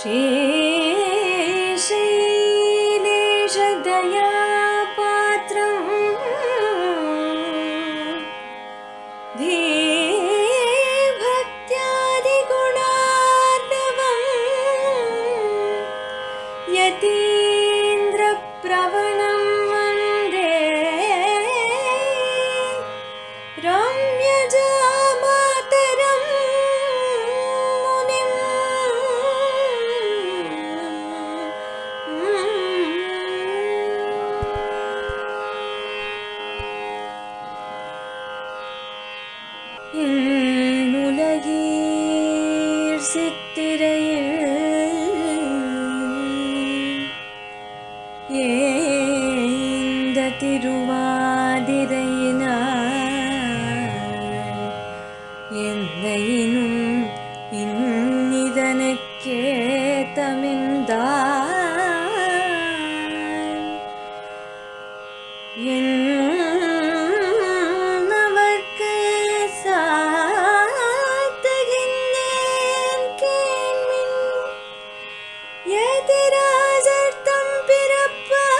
श्रीशैलेशदयापात्रं धीभक्त्यादिगुणार्णवं यतीन्द्रप्रवणं वन्दे रम्यजामातरं मुनिम्। உலகீர் சித்திரையில் ஏந்த திருவாதிரையினார் எந்தையினும் இன்னிதனுக்கேத்தமிழ்ந்தார் என்னவர்க்கு சாத்துகின்றேன் கேள்மின் எதிராஜர் தம் பிறப்பார்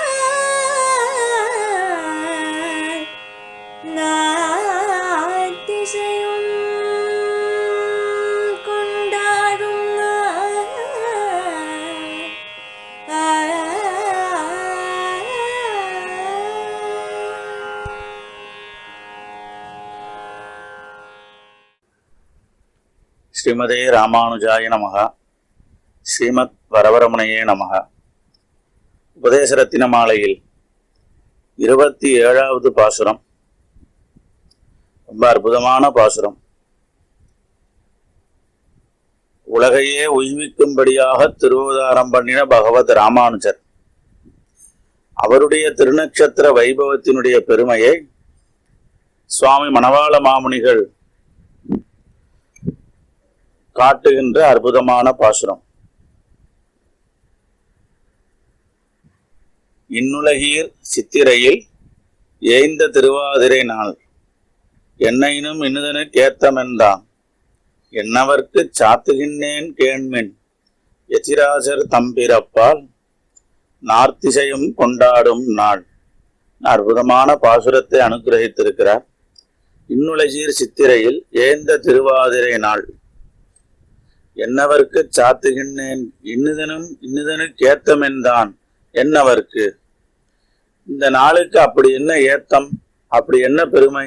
நாத்திசையும் கொண்டாடும் ஸ்ரீமதே ராமானுஜாய நமஹ. ஸ்ரீமத் வரவரமுனையே நமஹ. உபதேசரத்தின மாலையில் 27வது பாசுரம். ரொம்ப அற்புதமான பாசுரம். உலகையே உய்விக்கும்படியாக திருவதாரம் பண்ணின பகவத் ராமானுஜர் அவருடைய திருநட்சத்திர வைபவத்தினுடைய பெருமையை சுவாமி மணவாள மாமுனிகள் காட்டுகின்ற அற்புதமான பாசுரம். இன்னுலகீர் சித்திரையில் ஏய்ந்த திருவாதிரை நாள் என்னையினும் இன்னுதனு கேத்தமென்றான் என்னவர்க்கு சாத்துகின்றேன் கேண்மின் எதிராஜர் தம்பிரப்பால் நார்த்திசையும் கொண்டாடும் நாள். அற்புதமான பாசுரத்தை அனுகிரகித்திருக்கிறார். இன்னுலகீர் சித்திரையில் ஏந்த திருவாதிரை நாள் என்னவர்க்கு சாத்துகின்றேன் இன்னுதனு கேத்தமென்றான் என்னவர்க்கு. இந்த நாளுக்கு அப்படி என்ன ஏத்தம், அப்படி என்ன பெருமை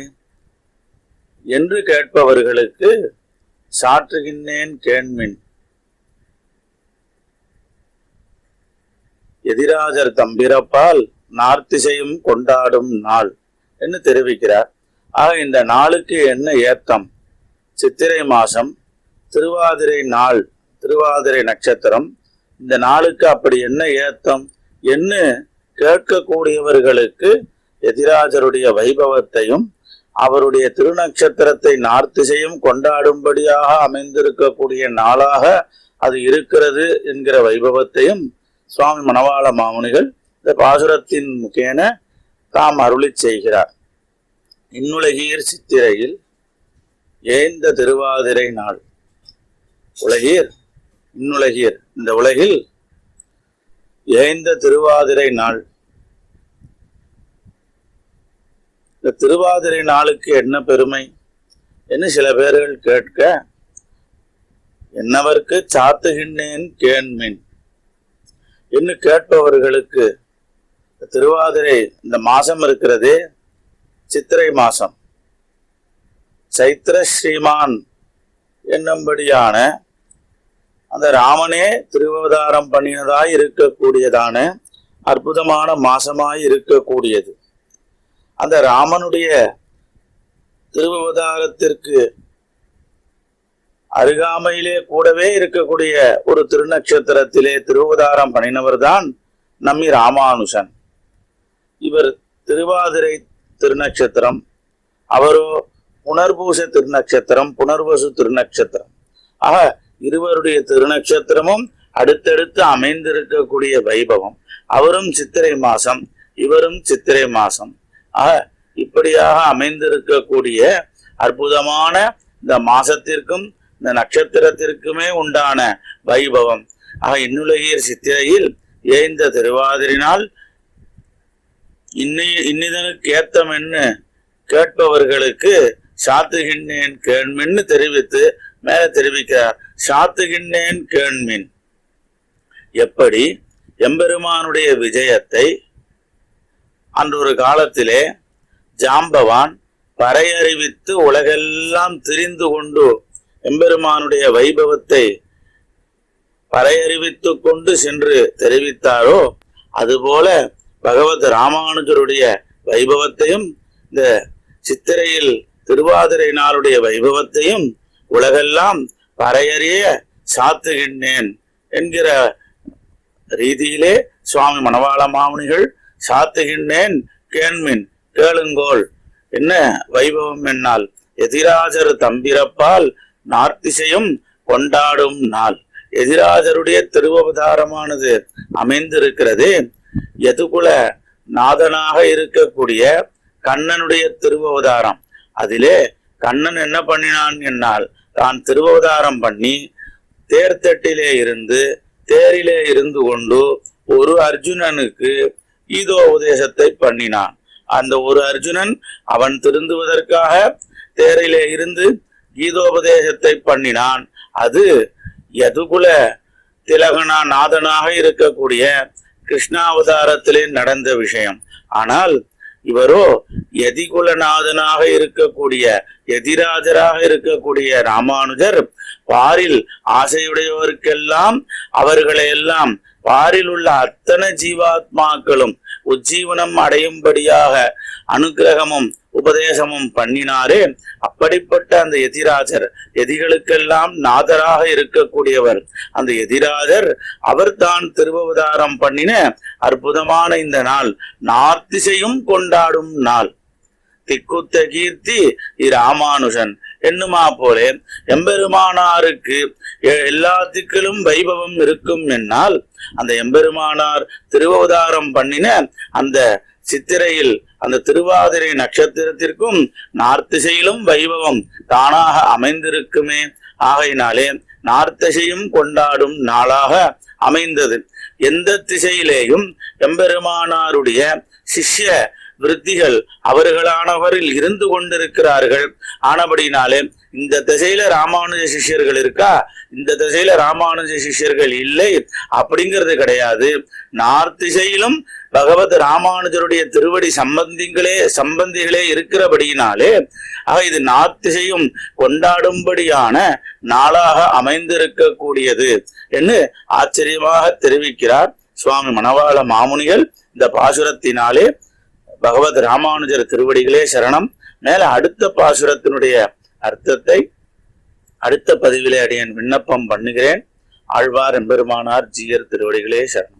என்று கேட்பவர்களுக்கு சாற்றுகின்றேன் கேண்மின் எதிராஜர் தம்பிரப்பால் நார்த்திசையும் கொண்டாடும் நாள் என்று தெரிவிக்கிறார். ஆக இந்த நாளுக்கு என்ன ஏத்தம்? சித்திரை மாசம், திருவாதிரை நாள், திருவாதிரை நட்சத்திரம். இந்த நாளுக்கு அப்படி என்ன ஏத்தம் என்று கேட்கக்கூடியவர்களுக்கு எதிராஜருடைய வைபவத்தையும் அவருடைய திருநட்சத்திரத்தை நார்த்திசையும் கொண்டாடும்படியாக அமைந்திருக்கக்கூடிய நாளாக அது இருக்கிறது என்கிற வைபவத்தையும் சுவாமி மணவாள மாமுனிகள் இந்த பாசுரத்தின் முகேன தாம் அருளி செய்கிறார். இன்னுலகீர் சித்திரையில் ஏந்த திருவாதிரை நாள். உலகீர், இன்னுலகீர், இந்த உலகில் ஏந்த திருவாதிரை நாள். இந்த திருவாதிரை நாளுக்கு என்ன பெருமை என்று சில பேர்கள் கேட்க, என்னவர்க்கு சாத்துகின்றேன் கேண்மின் என்று கேட்பவர்களுக்கு திருவாதிரை இந்த மாசம் இருக்கிறதே, சித்திரை மாசம், சைத்திர ஸ்ரீமான் என்னும்படியான அந்த ராமனே திருவதாரம் பண்ணினதாய் இருக்கக்கூடியதான அற்புதமான மாசமாய் இருக்கக்கூடியது. அந்த ராமனுடைய திருவதாரத்திற்கு அருகாமையிலே கூடவே இருக்கக்கூடிய ஒரு திருநட்சத்திரத்திலே திருவதாரம் பண்ணினவர் தான் நம்மி ராமானுஜன். இவர் திருவாதிரை திருநட்சத்திரம், அவரோ புனர்பூச திருநட்சத்திரம், புனர்வசு திருநட்சத்திரம். ஆக இருவருடைய திருநட்சத்திரமும் அடுத்தடுத்து அமைந்திருக்கக்கூடிய வைபவம். அவரும் சித்திரை மாசம், இவரும் சித்திரை மாசம். ஆக இப்படியாக அமைந்திருக்கக்கூடிய அற்புதமான இந்த மாசத்திற்கும் இந்த நட்சத்திரத்திற்குமே உண்டான வைபவம். இன்னுலகீர் சித்திரையில் ஏய்ந்த திருவாதிரினால் இன்னிதனுக்கு ஏத்தமென்னு கேட்பவர்களுக்கு சாத்துகின்றேன் கேண்மின்னு தெரிவித்து மேல தெரிவிக்கிறார். சாத்துகின்றேன் கேண்மின், எப்படி எம்பெருமானுடைய விஜயத்தை அன்றொரு காலத்திலே ஜாம்பவான் பறையறிவித்து உலகெல்லாம் திரிந்து கொண்டு எம்பெருமானுடைய வைபவத்தை பறையறிவித்து கொண்டு சென்று தெரிவித்தாரோ, அதுபோல பகவத் ராமானுஜருடைய வைபவத்தையும் இந்த சித்திரையில் திருவாதிரை நாளுடைய வைபவத்தையும் உலகெல்லாம் பறையறிய சாத்துகின்றேன் என்கிற ரீதியிலே சுவாமி மணவாள மாமுனிகள் சாத்துகின்றேன் கேண்மின் கேளுங்கோள். என்ன வைபவம் என்னால் எதிராஜர் தம்பிரப்பால் நார்த்திசையும் கொண்டாடும் நாள். எதிராஜருடைய திருவவதாரமானது அமைந்திருக்கிறது. எதுகுல நாதனாக இருக்கக்கூடிய கண்ணனுடைய திருவவதாரம். அதிலே கண்ணன் என்ன பண்ணினான் என்னால் தான் திருவவதாரம் பண்ணி தேர்தட்டிலே இருந்து தேரிலே இருந்து கொண்டு ஒரு அர்ஜுனனுக்கு கீதோபதேசத்தை பண்ணினான். அந்த ஒரு அர்ஜுனன் அவன் திருந்துவதற்காக தேரிலே இருந்து கீதோபதேசத்தை பண்ணினான். அது யதுகுல திலகனா நாதனாக இருக்கக்கூடிய கிருஷ்ணாவதாரத்திலே நடந்த விஷயம். ஆனால் இவரோ எதிகுலநாதனாக இருக்கக்கூடிய எதிராஜராக இருக்கக்கூடிய ராமானுஜர் பாரில் ஆசையுடையவருக்கெல்லாம் அவர்களை எல்லாம் பாரில் உள்ள அத்தனை ஜீவாத்மாக்களும் உஜ்ஜீவனம் அடையும்படியாக அனுகிரகமும் உபதேசமும் பண்ணினாரே. அப்படிப்பட்ட அந்த எதிராஜர் எதிகளுக்கெல்லாம் நாதராக இருக்கக்கூடியவர். அந்த எதிராஜர் அவர் தான் திருவவதாரம் பண்ணின அற்புதமான இந்த நாள் நார்த்திசையும் கொண்டாடும் நாள். திக்குத்த கீர்த்தி இராமானுஜன் என்னுமா போலே எம்பெருமானாருக்கு எல்லா திக்கிலும் வைபவம் இருக்கும் என்னால் அந்த எம்பெருமானார் திருவவதாரம் பண்ணின அந்த சித்திரையில் அந்த திருவாதிரை நட்சத்திரத்திற்கும் நார்த்திசையிலும் வைபவம் தானாக அமைந்திருக்குமே. ஆகையினாலே நார்த்திசையும் கொண்டாடும் நாளாக அமைந்தது. எந்த திசையிலேயும் எம்பெருமானாருடைய சிஷ்ய விருத்திகள் அவர்களானவரில் இருந்து கொண்டிருக்கிறார்கள். ஆனபடினாலே இந்த திசையில ராமானுஜ சிஷ்யர்கள் இருக்கா, இந்த திசையில ராமானுஜ சிஷ்யர்கள் இல்லை அப்படிங்கிறது கிடையாது. நார்த்திசையிலும் பகவத் ராமானுஜருடைய திருவடி சம்பந்திகளே இருக்கிறபடியினாலே இது நார்த்திசையும் கொண்டாடும்படியான நாளாக அமைந்திருக்க கூடியது என்று ஆச்சரியமாக தெரிவிக்கிறார் சுவாமி மணவாள மாமுனிகள். இந்த பாசுரத்தினாலே பகவத் ராமானுஜர் திருவடிகளே சரணம். மேல அடுத்த பாசுரத்தினுடைய அர்த்தத்தை அடுத்த பதிவிலே அடியேன் விண்ணப்பம் பண்ணுகிறேன். ஆழ்வார் எம்பெருமானார் ஜீயர் திருவடிகளே சரணம்.